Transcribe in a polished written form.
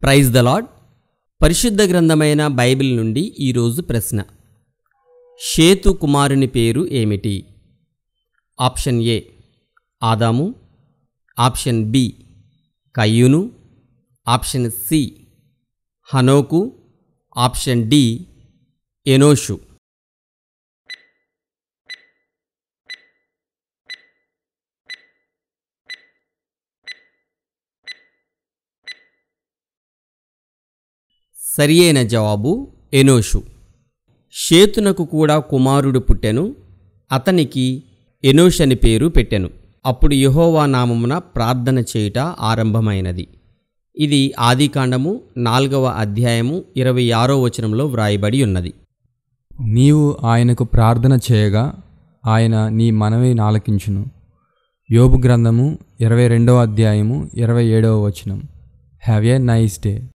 Praise the lord. పరిశుద్ధ గ్రంథమైన Bible నుండి ఈరోజు ప్రశ్న. షేతు కుమారుని పేరు ఏమిటి? ఆప్షన్ ఏ ఆదాము, ఆప్షన్ బి కయ్యూను, ఆప్షన్ సి హనోకు, ఆప్షన్ డి ఎనోషు. సరియైన జవాబు ఎనోషు. షేతునకు కూడా కుమారుడు పుట్టెను, అతనికి ఎనోష్ అని పేరు పెట్టెను. అప్పుడు యెహోవా నామమున ప్రార్థన చేయుట ఆరంభమైనది. ఇది ఆదికాండము 4వ అధ్యాయము 26వ వచనంలో వ్రాయబడి ఉన్నది. నీవు ఆయనకు ప్రార్థన చేయగా ఆయన నీ మనవి ఆలకించును. యోబు గ్రంథము 22వ అధ్యాయము 27వ వచనం. Have a nice day.